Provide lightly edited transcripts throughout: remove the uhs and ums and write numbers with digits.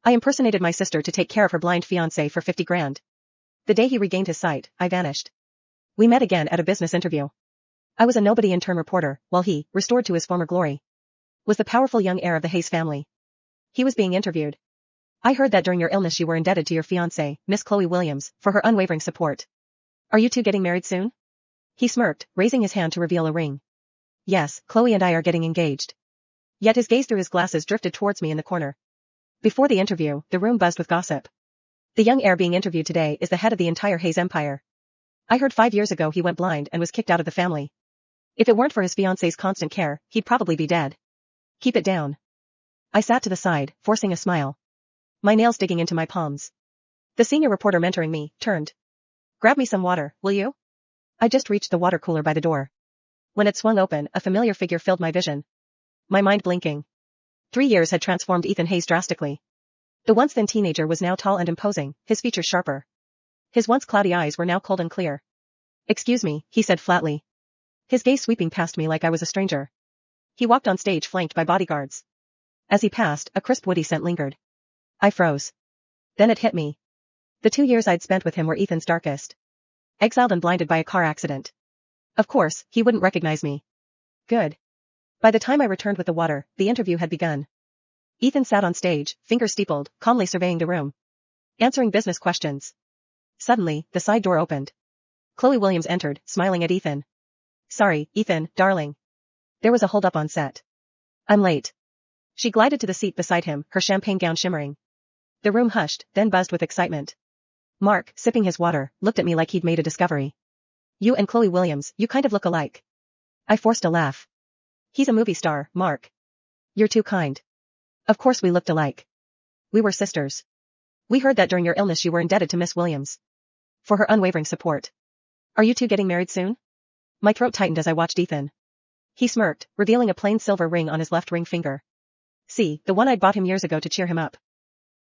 I impersonated my sister to take care of her blind fiancé for 50 grand. The day he regained his sight, I vanished. We met again at a business interview. I was a nobody intern reporter, while he, restored to his former glory, was the powerful young heir of the Hayes family. He was being interviewed. I heard that during your illness you were indebted to your fiancée, Miss Chloe Williams, for her unwavering support. Are you two getting married soon? He smirked, raising his hand to reveal a ring. Yes, Chloe and I are getting engaged. Yet his gaze through his glasses drifted towards me in the corner. Before the interview, the room buzzed with gossip. The young heir being interviewed today is the head of the entire Hayes empire. I heard 5 years ago he went blind and was kicked out of the family. If it weren't for his fiancée's constant care, he'd probably be dead. Keep it down. I sat to the side, forcing a smile, my nails digging into my palms. The senior reporter mentoring me turned. Grab me some water, will you? I just reached the water cooler by the door. When it swung open, a familiar figure filled my vision. My mind blinking. 3 years had transformed Ethan Hayes drastically. The once thin teenager was now tall and imposing, his features sharper. His once cloudy eyes were now cold and clear. Excuse me, he said flatly, his gaze sweeping past me like I was a stranger. He walked on stage flanked by bodyguards. As he passed, a crisp woody scent lingered. I froze. Then it hit me. The 2 years I'd spent with him were Ethan's darkest. Exiled and blinded by a car accident. Of course, he wouldn't recognize me. Good. By the time I returned with the water, the interview had begun. Ethan sat on stage, fingers steepled, calmly surveying the room, answering business questions. Suddenly, the side door opened. Chloe Williams entered, smiling at Ethan. Sorry, Ethan, darling. There was a hold-up on set. I'm late. She glided to the seat beside him, her champagne gown shimmering. The room hushed, then buzzed with excitement. Mark, sipping his water, looked at me like he'd made a discovery. You and Chloe Williams, you kind of look alike. I forced a laugh. He's a movie star, Mark. You're too kind. Of course we looked alike. We were sisters. We heard that during your illness you were indebted to Miss Williams for her unwavering support. Are you two getting married soon? My throat tightened as I watched Ethan. He smirked, revealing a plain silver ring on his left ring finger. See, the one I'd bought him years ago to cheer him up.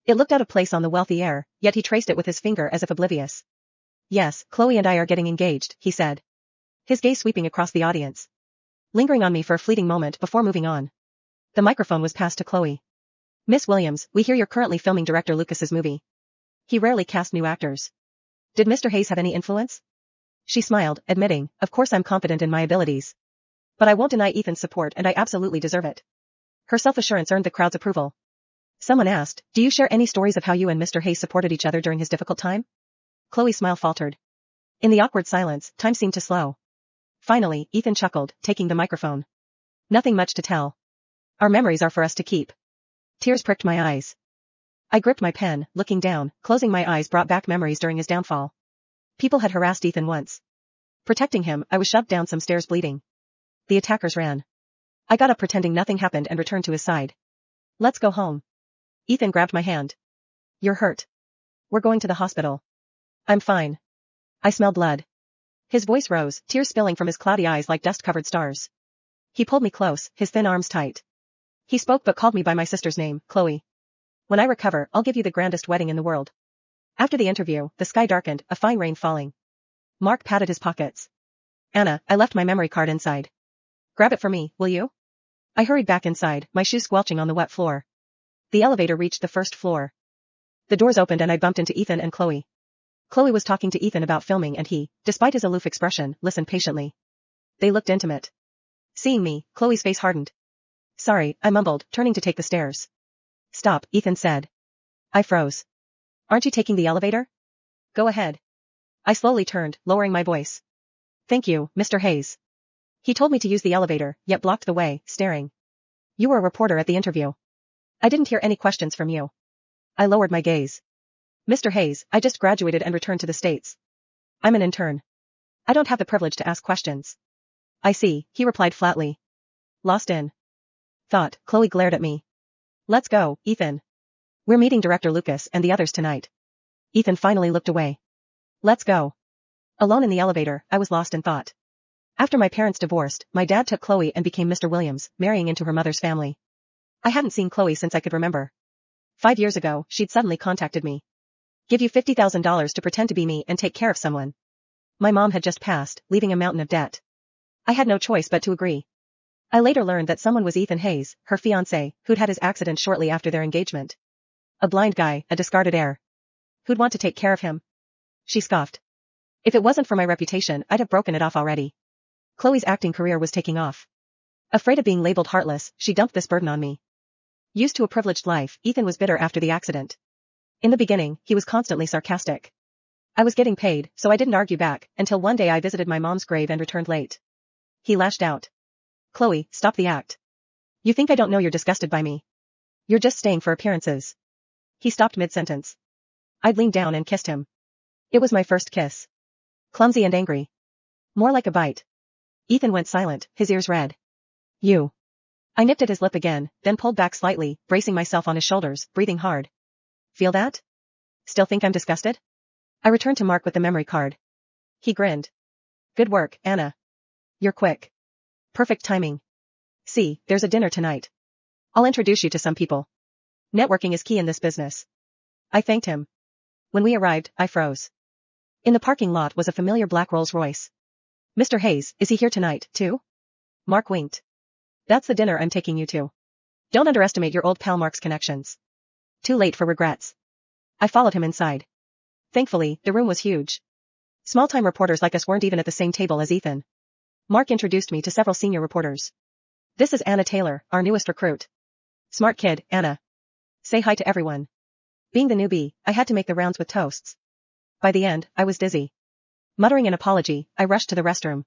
It looked out of place on the wealthy heir, yet he traced it with his finger as if oblivious. Yes, Chloe and I are getting engaged, he said, his gaze sweeping across the audience, lingering on me for a fleeting moment before moving on. The microphone was passed to Chloe. Miss Williams, we hear you're currently filming director Lucas's movie. He rarely cast new actors. Did Mr. Hayes have any influence? She smiled, admitting, of course I'm confident in my abilities. But I won't deny Ethan's support and I absolutely deserve it. Her self-assurance earned the crowd's approval. Someone asked, do you share any stories of how you and Mr. Hayes supported each other during his difficult time? Chloe's smile faltered. In the awkward silence, time seemed to slow. Finally, Ethan chuckled, taking the microphone. Nothing much to tell. Our memories are for us to keep. Tears pricked my eyes. I gripped my pen, looking down, closing my eyes brought back memories during his downfall. People had harassed Ethan once. Protecting him, I was shoved down some stairs bleeding. The attackers ran. I got up pretending nothing happened and returned to his side. Let's go home. Ethan grabbed my hand. You're hurt. We're going to the hospital. I'm fine. I smell blood. His voice rose, tears spilling from his cloudy eyes like dust-covered stars. He pulled me close, his thin arms tight. He spoke but called me by my sister's name, Chloe. When I recover, I'll give you the grandest wedding in the world. After the interview, the sky darkened, a fine rain falling. Mark patted his pockets. Anna, I left my memory card inside. Grab it for me, will you? I hurried back inside, my shoes squelching on the wet floor. The elevator reached the first floor. The doors opened and I bumped into Ethan and Chloe. Chloe was talking to Ethan about filming and he, despite his aloof expression, listened patiently. They looked intimate. Seeing me, Chloe's face hardened. Sorry, I mumbled, turning to take the stairs. Stop, Ethan said. I froze. Aren't you taking the elevator? Go ahead. I slowly turned, lowering my voice. Thank you, Mr. Hayes. He told me to use the elevator, yet blocked the way, staring. You were a reporter at the interview. I didn't hear any questions from you. I lowered my gaze. Mr. Hayes, I just graduated and returned to the States. I'm an intern. I don't have the privilege to ask questions. I see, he replied flatly. Lost in thought, Chloe glared at me. Let's go, Ethan. We're meeting Director Lucas and the others tonight. Ethan finally looked away. Let's go. Alone in the elevator, I was lost in thought. After my parents divorced, my dad took Chloe and became Mr. Williams, marrying into her mother's family. I hadn't seen Chloe since I could remember. 5 years ago, she'd suddenly contacted me. Give you $50,000 to pretend to be me and take care of someone. My mom had just passed, leaving a mountain of debt. I had no choice but to agree. I later learned that someone was Ethan Hayes, her fiancé, who'd had his accident shortly after their engagement. A blind guy, a discarded heir. Who'd want to take care of him? She scoffed. If it wasn't for my reputation, I'd have broken it off already. Chloe's acting career was taking off. Afraid of being labeled heartless, she dumped this burden on me. Used to a privileged life, Ethan was bitter after the accident. In the beginning, he was constantly sarcastic. I was getting paid, so I didn't argue back, until one day I visited my mom's grave and returned late. He lashed out. Chloe, stop the act. You think I don't know you're disgusted by me? You're just staying for appearances. He stopped mid-sentence. I'd leaned down and kissed him. It was my first kiss. Clumsy and angry. More like a bite. Ethan went silent, his ears red. You. I nipped at his lip again, then pulled back slightly, bracing myself on his shoulders, breathing hard. Feel that? Still think I'm disgusted? I returned to Mark with the memory card. He grinned. Good work, Anna. You're quick. Perfect timing. See, there's a dinner tonight. I'll introduce you to some people. Networking is key in this business. I thanked him. When we arrived, I froze. In the parking lot was a familiar black Rolls-Royce. Mr. Hayes, is he here tonight, too? Mark winked. That's the dinner I'm taking you to. Don't underestimate your old pal Mark's connections. Too late for regrets. I followed him inside. Thankfully, the room was huge. Small-time reporters like us weren't even at the same table as Ethan. Mark introduced me to several senior reporters. This is Anna Taylor, our newest recruit. Smart kid, Anna. Say hi to everyone. Being the newbie, I had to make the rounds with toasts. By the end, I was dizzy. Muttering an apology, I rushed to the restroom.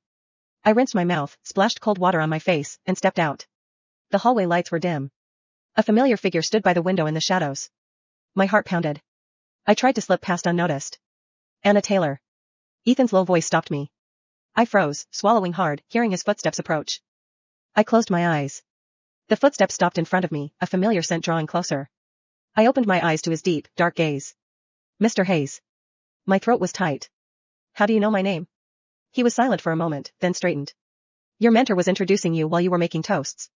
I rinsed my mouth, splashed cold water on my face, and stepped out. The hallway lights were dim. A familiar figure stood by the window in the shadows. My heart pounded. I tried to slip past unnoticed. Anna Taylor. Ethan's low voice stopped me. I froze, swallowing hard, hearing his footsteps approach. I closed my eyes. The footsteps stopped in front of me, a familiar scent drawing closer. I opened my eyes to his deep, dark gaze. Mr. Hayes. My throat was tight. How do you know my name? He was silent for a moment, then straightened. Your mentor was introducing you while you were making toasts.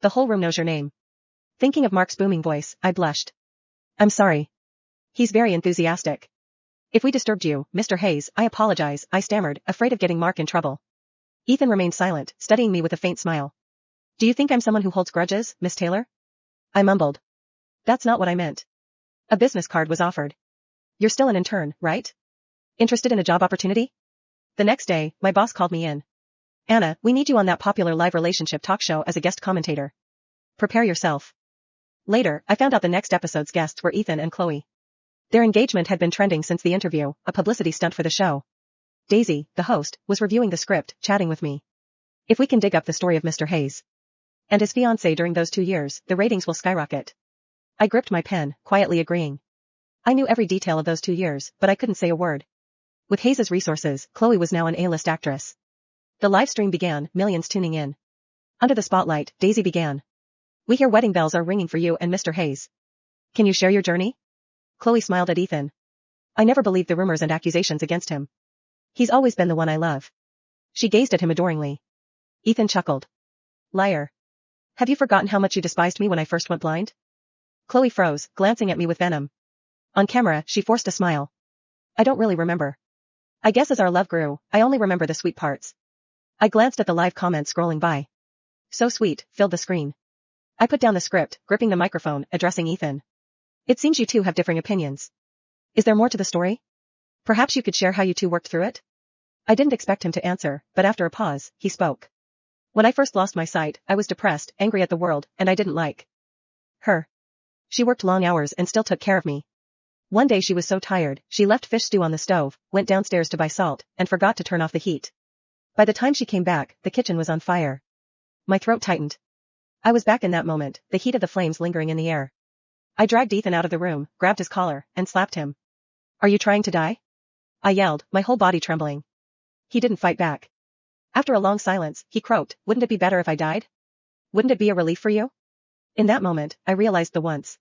The whole room knows your name. Thinking of Mark's booming voice, I blushed. I'm sorry. He's very enthusiastic. If we disturbed you, Mr. Hayes, I apologize, I stammered, afraid of getting Mark in trouble. Ethan remained silent, studying me with a faint smile. Do you think I'm someone who holds grudges, Miss Taylor? I mumbled. That's not what I meant. A business card was offered. You're still an intern, right? Interested in a job opportunity? The next day, my boss called me in. Anna, we need you on that popular live relationship talk show as a guest commentator. Prepare yourself. Later, I found out the next episode's guests were Ethan and Chloe. Their engagement had been trending since the interview, a publicity stunt for the show. Daisy, the host, was reviewing the script, chatting with me. If we can dig up the story of Mr. Hayes and his fiancé during those 2 years, the ratings will skyrocket. I gripped my pen, quietly agreeing. I knew every detail of those 2 years, but I couldn't say a word. With Hayes' resources, Chloe was now an A-list actress. The live stream began, millions tuning in. Under the spotlight, Daisy began. We hear wedding bells are ringing for you and Mr. Hayes. Can you share your journey? Chloe smiled at Ethan. I never believed the rumors and accusations against him. He's always been the one I love. She gazed at him adoringly. Ethan chuckled. Liar. Have you forgotten how much you despised me when I first went blind? Chloe froze, glancing at me with venom. On camera, she forced a smile. I don't really remember. I guess as our love grew, I only remember the sweet parts. I glanced at the live comments scrolling by. So sweet, filled the screen. I put down the script, gripping the microphone, addressing Ethan. It seems you two have differing opinions. Is there more to the story? Perhaps you could share how you two worked through it? I didn't expect him to answer, but after a pause, he spoke. When I first lost my sight, I was depressed, angry at the world, and I didn't like her. She worked long hours and still took care of me. One day she was so tired, she left fish stew on the stove, went downstairs to buy salt, and forgot to turn off the heat. By the time she came back, the kitchen was on fire. My throat tightened. I was back in that moment, the heat of the flames lingering in the air. I dragged Ethan out of the room, grabbed his collar, and slapped him. Are you trying to die? I yelled, my whole body trembling. He didn't fight back. After a long silence, he croaked, wouldn't it be better if I died? Wouldn't it be a relief for you? In that moment, I realized the once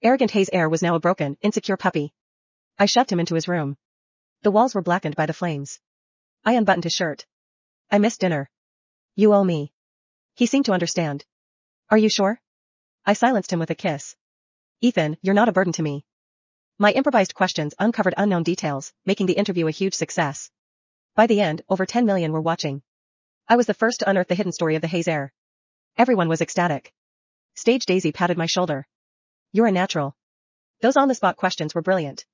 arrogant Hayes heir was now a broken, insecure puppy. I shoved him into his room. The walls were blackened by the flames. I unbuttoned his shirt. I missed dinner. You owe me. He seemed to understand. Are you sure? I silenced him with a kiss. Ethan, you're not a burden to me. My improvised questions uncovered unknown details, making the interview a huge success. By the end, over 10 million were watching. I was the first to unearth the hidden story of the Hayes heir. Everyone was ecstatic. Stage Daisy patted my shoulder. You're a natural. Those on-the-spot questions were brilliant.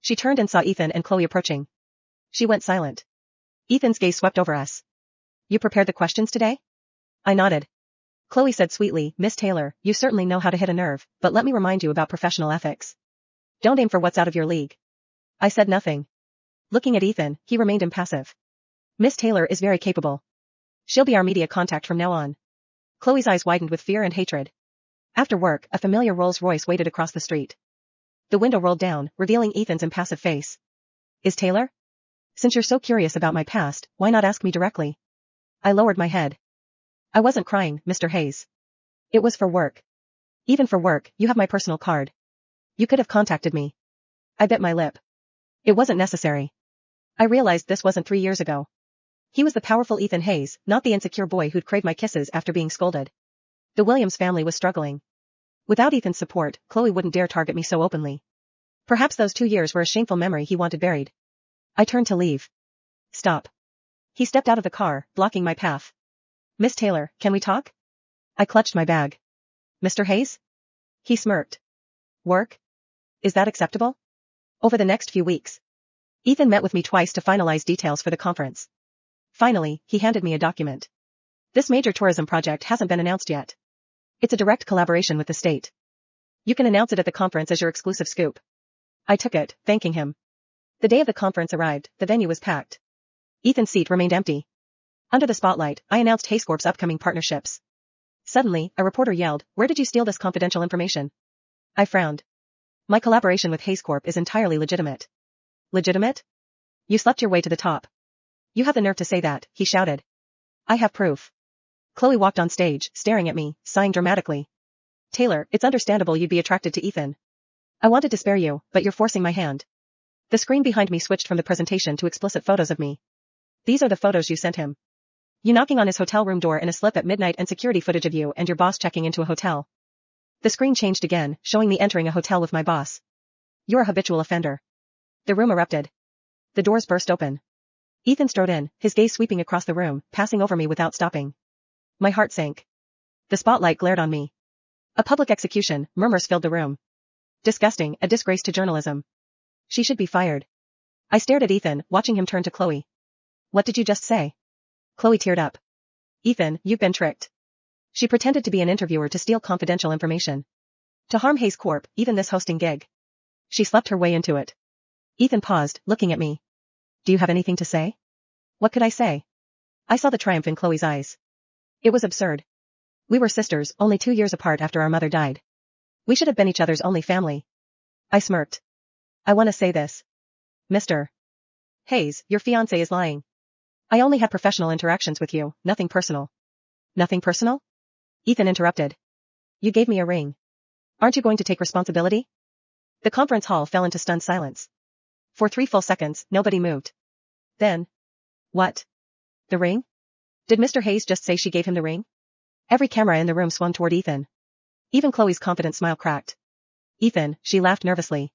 She turned and saw Ethan and Chloe approaching. She went silent. Ethan's gaze swept over us. You prepared the questions today? I nodded. Chloe said sweetly, Miss Taylor, you certainly know how to hit a nerve, but let me remind you about professional ethics. Don't aim for what's out of your league. I said nothing. Looking at Ethan, he remained impassive. Miss Taylor is very capable. She'll be our media contact from now on. Chloe's eyes widened with fear and hatred. After work, a familiar Rolls-Royce waited across the street. The window rolled down, revealing Ethan's impassive face. Is Taylor? Since you're so curious about my past, why not ask me directly? I lowered my head. I wasn't crying, Mr. Hayes. It was for work. Even for work, you have my personal card. You could have contacted me. I bit my lip. It wasn't necessary. I realized this wasn't 3 years ago. He was the powerful Ethan Hayes, not the insecure boy who'd crave my kisses after being scolded. The Williams family was struggling. Without Ethan's support, Chloe wouldn't dare target me so openly. Perhaps those 2 years were a shameful memory he wanted buried. I turned to leave. Stop. He stepped out of the car, blocking my path. Miss Taylor, can we talk? I clutched my bag. Mr. Hayes? He smirked. Work? Is that acceptable? Over the next few weeks. Ethan met with me twice to finalize details for the conference. Finally, he handed me a document. This major tourism project hasn't been announced yet. It's a direct collaboration with the state. You can announce it at the conference as your exclusive scoop. I took it, thanking him. The day of the conference arrived, the venue was packed. Ethan's seat remained empty. Under the spotlight, I announced Hayes Corp's upcoming partnerships. Suddenly, a reporter yelled, Where did you steal this confidential information? I frowned. My collaboration with Hayes Corp is entirely legitimate. Legitimate? You slept your way to the top. You have the nerve to say that, he shouted. I have proof. Chloe walked on stage, staring at me, sighing dramatically. Taylor, it's understandable you'd be attracted to Ethan. I wanted to spare you, but you're forcing my hand. The screen behind me switched from the presentation to explicit photos of me. These are the photos you sent him. You knocking on his hotel room door in a slip at midnight and security footage of you and your boss checking into a hotel. The screen changed again, showing me entering a hotel with my boss. You're a habitual offender. The room erupted. The doors burst open. Ethan strode in, his gaze sweeping across the room, passing over me without stopping. My heart sank. The spotlight glared on me. A public execution, murmurs filled the room. Disgusting, a disgrace to journalism. She should be fired. I stared at Ethan, watching him turn to Chloe. What did you just say? Chloe teared up. Ethan, you've been tricked. She pretended to be an interviewer to steal confidential information. To harm Hayes Corp, even this hosting gig. She slept her way into it. Ethan paused, looking at me. Do you have anything to say? What could I say? I saw the triumph in Chloe's eyes. It was absurd. We were sisters, only 2 years apart after our mother died. We should have been each other's only family. I smirked. I want to say this. Mr. Hayes, your fiancé is lying. I only had professional interactions with you, nothing personal. Nothing personal? Ethan interrupted. You gave me a ring. Aren't you going to take responsibility? The conference hall fell into stunned silence. For 3 full seconds, nobody moved. Then. What? The ring? Did Mr. Hayes just say she gave him the ring? Every camera in the room swung toward Ethan. Even Chloe's confident smile cracked. Ethan, she laughed nervously.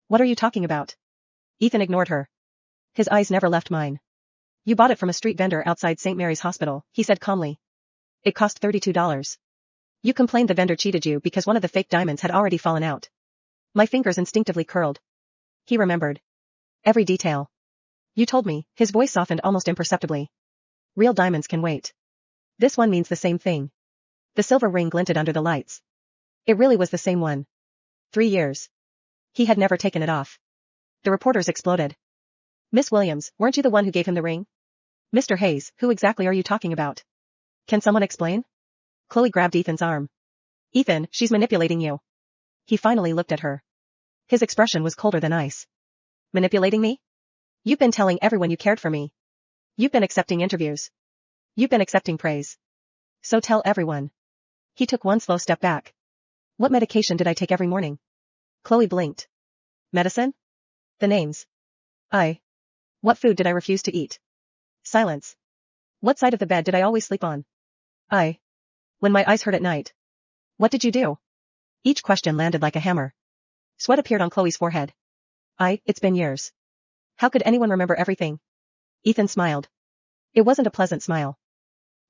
What are you talking about? Ethan ignored her. His eyes never left mine. You bought it from a street vendor outside St. Mary's Hospital, he said calmly. It cost $32. You complained the vendor cheated you because one of the fake diamonds had already fallen out. My fingers instinctively curled. He remembered. Every detail. You told me, his voice softened almost imperceptibly. Real diamonds can wait. This one means the same thing. The silver ring glinted under the lights. It really was the same one. 3 years. He had never taken it off. The reporters exploded. Miss Williams, weren't you the one who gave him the ring? Mr. Hayes, who exactly are you talking about? Can someone explain? Chloe grabbed Ethan's arm. Ethan, she's manipulating you. He finally looked at her. His expression was colder than ice. Manipulating me? You've been telling everyone you cared for me. You've been accepting interviews. You've been accepting praise. So tell everyone. He took one slow step back. What medication did I take every morning? Chloe blinked. Medicine? The names. What food did I refuse to eat? Silence. What side of the bed did I always sleep on? When my eyes hurt at night. What did you do? Each question landed like a hammer. Sweat appeared on Chloe's forehead. It's been years. How could anyone remember everything? Ethan smiled. It wasn't a pleasant smile.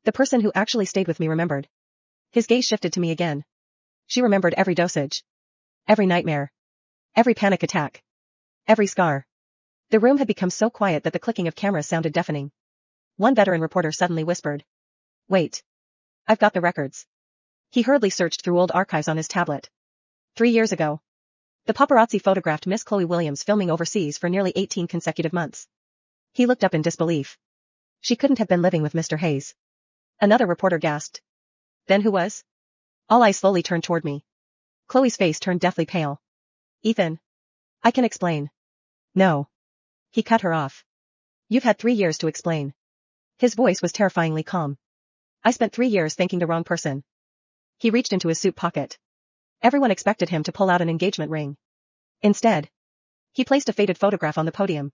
The person who actually stayed with me remembered. His gaze shifted to me again. She remembered every dosage. Every nightmare. Every panic attack. Every scar. The room had become so quiet that the clicking of cameras sounded deafening. One veteran reporter suddenly whispered. Wait. I've got the records. He hurriedly searched through old archives on his tablet. 3 years ago. The paparazzi photographed Miss Chloe Williams filming overseas for nearly 18 consecutive months. He looked up in disbelief. She couldn't have been living with Mr. Hayes. Another reporter gasped. Then who was? All eyes slowly turned toward me. Chloe's face turned deathly pale. Ethan. I can explain. No. He cut her off. You've had 3 years to explain. His voice was terrifyingly calm. I spent 3 years thanking the wrong person. He reached into his suit pocket. Everyone expected him to pull out an engagement ring. Instead, he placed a faded photograph on the podium.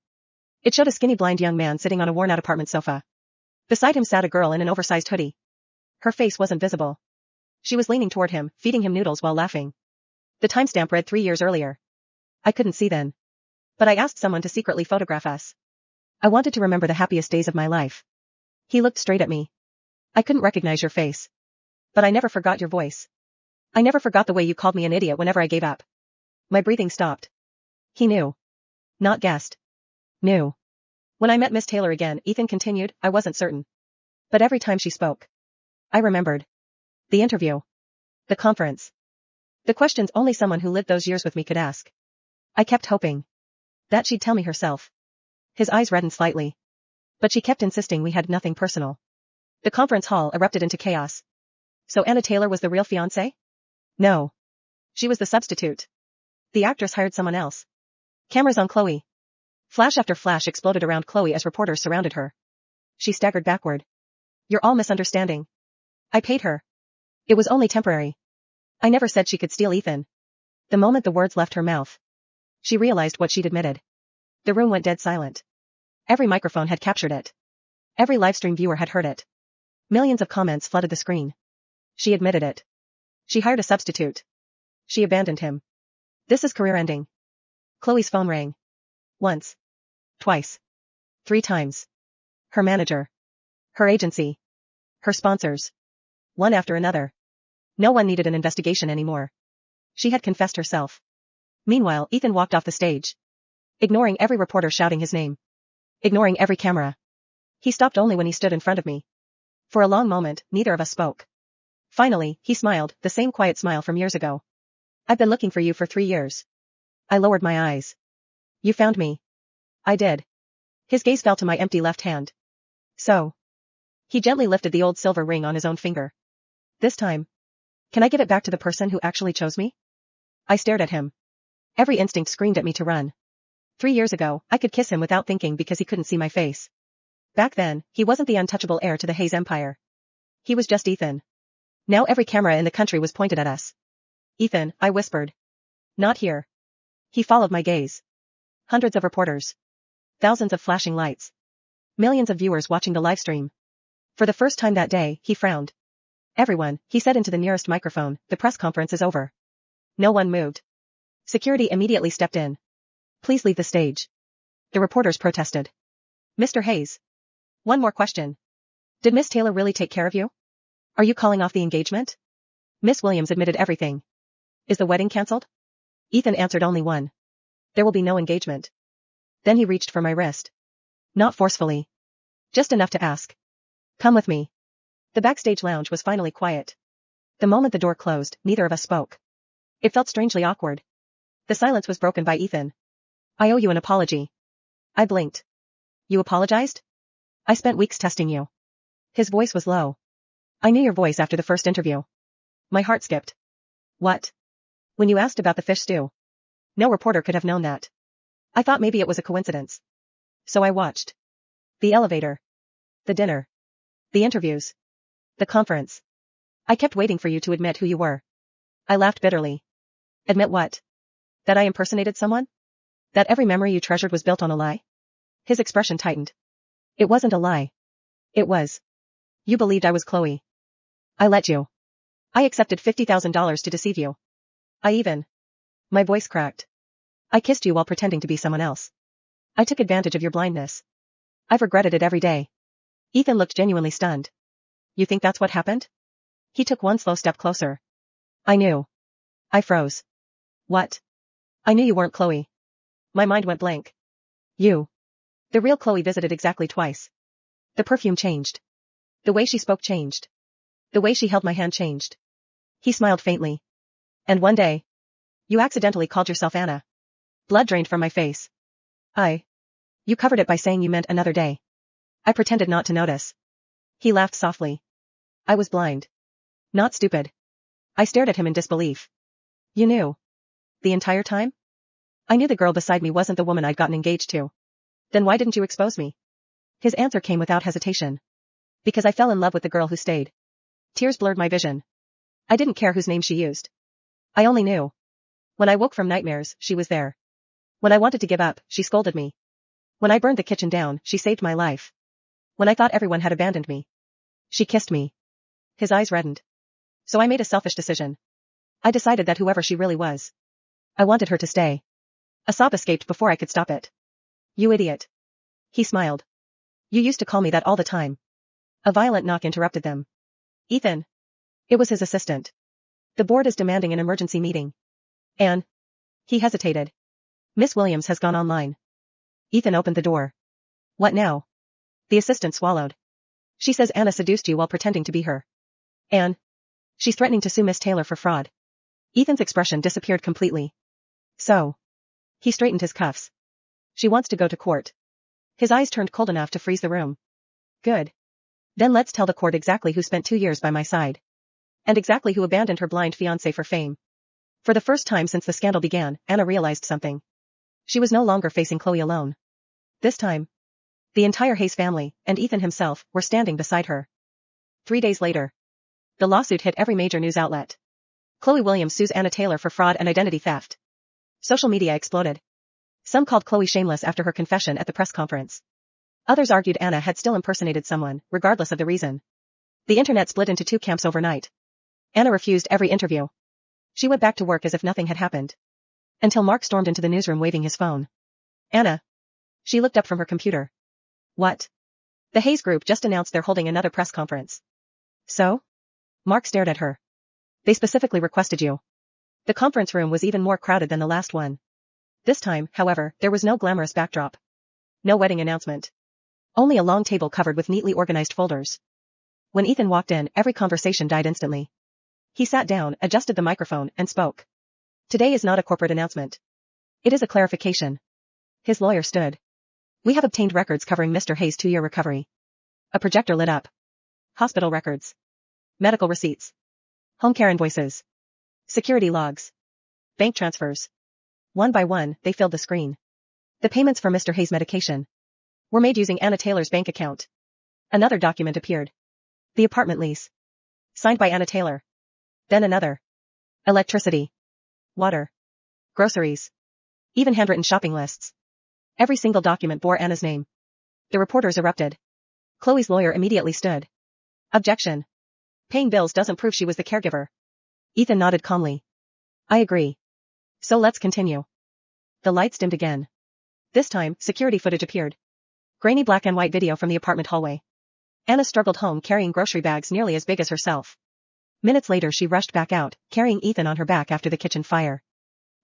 It showed a skinny blind young man sitting on a worn-out apartment sofa. Beside him sat a girl in an oversized hoodie. Her face wasn't visible. She was leaning toward him, feeding him noodles while laughing. The timestamp read 3 years earlier. I couldn't see then. But I asked someone to secretly photograph us. I wanted to remember the happiest days of my life. He looked straight at me. I couldn't recognize your face. But I never forgot your voice. I never forgot the way you called me an idiot whenever I gave up. My breathing stopped. He knew. Not guessed. Knew. When I met Miss Taylor again, Ethan continued, I wasn't certain. But every time she spoke, I remembered. The interview. The conference. The questions only someone who lived those years with me could ask. I kept hoping that she'd tell me herself. His eyes reddened slightly. But she kept insisting we had nothing personal. The conference hall erupted into chaos. So Anna Taylor was the real fiancé? No. She was the substitute. The actress hired someone else. Cameras on Chloe. Flash after flash exploded around Chloe as reporters surrounded her. She staggered backward. You're all misunderstanding. I paid her. It was only temporary. I never said she could steal Ethan. The moment the words left her mouth, she realized what she'd admitted. The room went dead silent. Every microphone had captured it. Every livestream viewer had heard it. Millions of comments flooded the screen. She admitted it. She hired a substitute. She abandoned him. This is career-ending. Chloe's phone rang. Once. Twice. 3 times. Her manager. Her agency. Her sponsors. One after another. No one needed an investigation anymore. She had confessed herself. Meanwhile, Ethan walked off the stage. Ignoring every reporter shouting his name. Ignoring every camera. He stopped only when he stood in front of me. For a long moment, neither of us spoke. Finally, he smiled, the same quiet smile from years ago. I've been looking for you for 3 years. I lowered my eyes. You found me. I did. His gaze fell to my empty left hand. So. He gently lifted the old silver ring on his own finger. This time. Can I give it back to the person who actually chose me? I stared at him. Every instinct screamed at me to run. 3 years ago, I could kiss him without thinking because he couldn't see my face. Back then, he wasn't the untouchable heir to the Hayes empire. He was just Ethan. Now every camera in the country was pointed at us. Ethan, I whispered. Not here. He followed my gaze. Hundreds of reporters. Thousands of flashing lights. Millions of viewers watching the livestream. For the first time that day, he frowned. Everyone, he said into the nearest microphone, the press conference is over. No one moved. Security immediately stepped in. Please leave the stage. The reporters protested. Mr. Hayes. One more question. Did Miss Taylor really take care of you? Are you calling off the engagement? Miss Williams admitted everything. Is the wedding cancelled? Ethan answered only one. There will be no engagement. Then he reached for my wrist. Not forcefully. Just enough to ask. Come with me. The backstage lounge was finally quiet. The moment the door closed, neither of us spoke. It felt strangely awkward. The silence was broken by Ethan. I owe you an apology. I blinked. You apologized? I spent weeks testing you. His voice was low. I knew your voice after the first interview. My heart skipped. What? When you asked about the fish stew. No reporter could have known that. I thought maybe it was a coincidence. So I watched. The elevator. The dinner. The interviews. The conference. I kept waiting for you to admit who you were. I laughed bitterly. Admit what? That I impersonated someone? That every memory you treasured was built on a lie? His expression tightened. It wasn't a lie. It was. You believed I was Chloe. I let you. I accepted $50,000 to deceive you. I even. My voice cracked. I kissed you while pretending to be someone else. I took advantage of your blindness. I've regretted it every day. Ethan looked genuinely stunned. You think that's what happened? He took one slow step closer. I knew. I froze. What? I knew you weren't Chloe. My mind went blank. You. The real Chloe visited exactly twice. The perfume changed. The way she spoke changed. The way she held my hand changed. He smiled faintly. And one day. You accidentally called yourself Anna. Blood drained from my face. You covered it by saying you meant another day. I pretended not to notice. He laughed softly. I was blind. Not stupid. I stared at him in disbelief. You knew. The entire time? I knew the girl beside me wasn't the woman I'd gotten engaged to. Then why didn't you expose me? His answer came without hesitation. Because I fell in love with the girl who stayed. Tears blurred my vision. I didn't care whose name she used. I only knew. When I woke from nightmares, she was there. When I wanted to give up, she scolded me. When I burned the kitchen down, she saved my life. When I thought everyone had abandoned me, she kissed me. His eyes reddened. So I made a selfish decision. I decided that whoever she really was, I wanted her to stay. A sob escaped before I could stop it. You idiot. He smiled. You used to call me that all the time. A violent knock interrupted them. Ethan. It was his assistant. The board is demanding an emergency meeting. Anne. He hesitated. Miss Williams has gone online. Ethan opened the door. What now? The assistant swallowed. She says Anna seduced you while pretending to be her. Anne. She's threatening to sue Miss Taylor for fraud. Ethan's expression disappeared completely. So. He straightened his cuffs. She wants to go to court. His eyes turned cold enough to freeze the room. Good. Then let's tell the court exactly who spent 2 years by my side. And exactly who abandoned her blind fiancé for fame. For the first time since the scandal began, Anna realized something. She was no longer facing Chloe alone. This time, the entire Hayes family, and Ethan himself, were standing beside her. 3 days later. The lawsuit hit every major news outlet. Chloe Williams sues Anna Taylor for fraud and identity theft. Social media exploded. Some called Chloe shameless after her confession at the press conference. Others argued Anna had still impersonated someone, regardless of the reason. The internet split into 2 camps overnight. Anna refused every interview. She went back to work as if nothing had happened. Until Mark stormed into the newsroom waving his phone. Anna. She looked up from her computer. What? The Hayes Group just announced they're holding another press conference. So? Mark stared at her. They specifically requested you. The conference room was even more crowded than the last one. This time, however, there was no glamorous backdrop. No wedding announcement. Only a long table covered with neatly organized folders. When Ethan walked in, every conversation died instantly. He sat down, adjusted the microphone, and spoke. Today is not a corporate announcement. It is a clarification. His lawyer stood. We have obtained records covering Mr. Hayes' 2-year recovery. A projector lit up. Hospital records. Medical receipts. Home care invoices. Security logs. Bank transfers. One by one, they filled the screen. The payments for Mr. Hayes' medication were made using Anna Taylor's bank account. Another document appeared. The apartment lease. Signed by Anna Taylor. Then another. Electricity. Water. Groceries. Even handwritten shopping lists. Every single document bore Anna's name. The reporters erupted. Chloe's lawyer immediately stood. Objection. Paying bills doesn't prove she was the caregiver. Ethan nodded calmly. I agree. So let's continue. The lights dimmed again. This time, security footage appeared. Grainy black and white video from the apartment hallway. Anna struggled home carrying grocery bags nearly as big as herself. Minutes later she rushed back out, carrying Ethan on her back after the kitchen fire.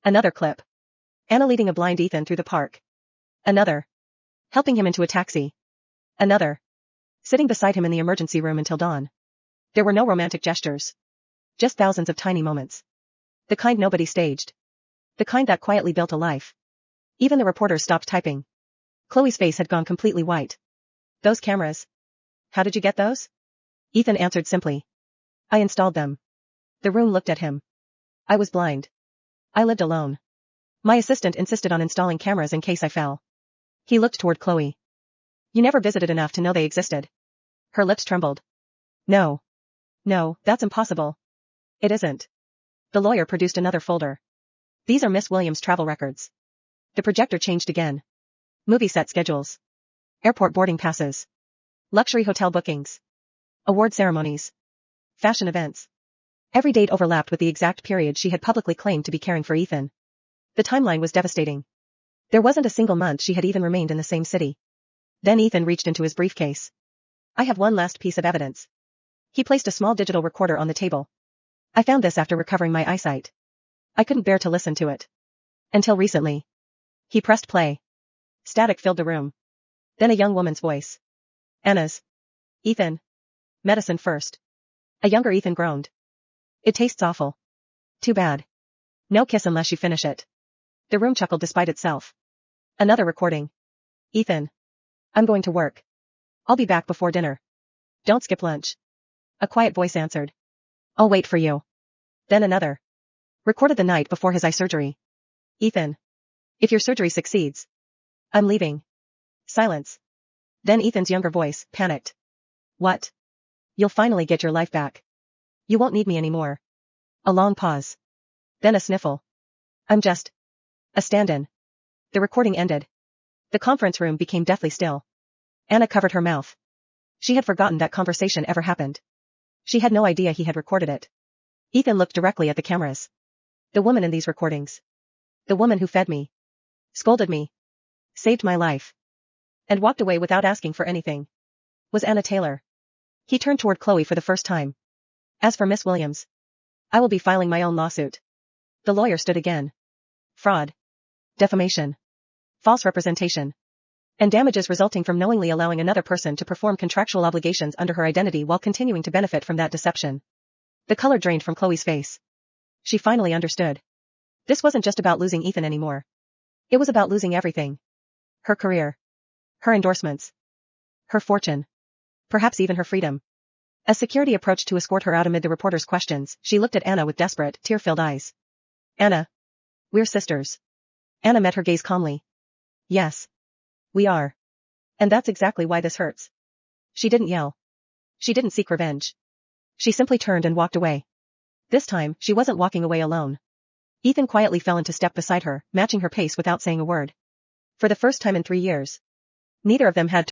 Another clip. Anna leading a blind Ethan through the park. Another. Helping him into a taxi. Another. Sitting beside him in the emergency room until dawn. There were no romantic gestures. Just thousands of tiny moments. The kind nobody staged. The kind that quietly built a life. Even the reporters stopped typing. Chloe's face had gone completely white. Those cameras. How did you get those? Ethan answered simply. I installed them. The room looked at him. I was blind. I lived alone. My assistant insisted on installing cameras in case I fell. He looked toward Chloe. You never visited enough to know they existed. Her lips trembled. No. No, that's impossible. It isn't. The lawyer produced another folder. These are Miss Williams' travel records. The projector changed again. Movie set schedules. Airport boarding passes. Luxury hotel bookings. Award ceremonies. Fashion events. Every date overlapped with the exact period she had publicly claimed to be caring for Ethan. The timeline was devastating. There wasn't a single month she had even remained in the same city. Then Ethan reached into his briefcase. I have one last piece of evidence. He placed a small digital recorder on the table. I found this after recovering my eyesight. I couldn't bear to listen to it. Until recently. He pressed play. Static filled the room. Then a young woman's voice. Anna's. Ethan. Medicine first. A younger Ethan groaned. It tastes awful. Too bad. No kiss unless you finish it. The room chuckled despite itself. Another recording. Ethan. I'm going to work. I'll be back before dinner. Don't skip lunch. A quiet voice answered. I'll wait for you. Then another. Recorded the night before his eye surgery. Ethan. If your surgery succeeds. I'm leaving. Silence. Then Ethan's younger voice, panicked. What? You'll finally get your life back. You won't need me anymore. A long pause. Then a sniffle. I'm just a stand-in. The recording ended. The conference room became deathly still. Anna covered her mouth. She had forgotten that conversation ever happened. She had no idea he had recorded it. Ethan looked directly at the cameras. The woman in these recordings. The woman who fed me. Scolded me. Saved my life. And walked away without asking for anything. Was Anna Taylor. He turned toward Chloe for the first time. As for Miss Williams. I will be filing my own lawsuit. The lawyer stood again. Fraud. Defamation. False representation. And damages resulting from knowingly allowing another person to perform contractual obligations under her identity while continuing to benefit from that deception. The color drained from Chloe's face. She finally understood. This wasn't just about losing Ethan anymore. It was about losing everything. Her career. Her endorsements. Her fortune. Perhaps even her freedom. As security approached to escort her out amid the reporter's questions, she looked at Anna with desperate, tear-filled eyes. Anna. We're sisters. Anna met her gaze calmly. Yes. We are. And that's exactly why this hurts. She didn't yell. She didn't seek revenge. She simply turned and walked away. This time, she wasn't walking away alone. Ethan quietly fell into step beside her, matching her pace without saying a word. For the first time in 3 years. Neither of them had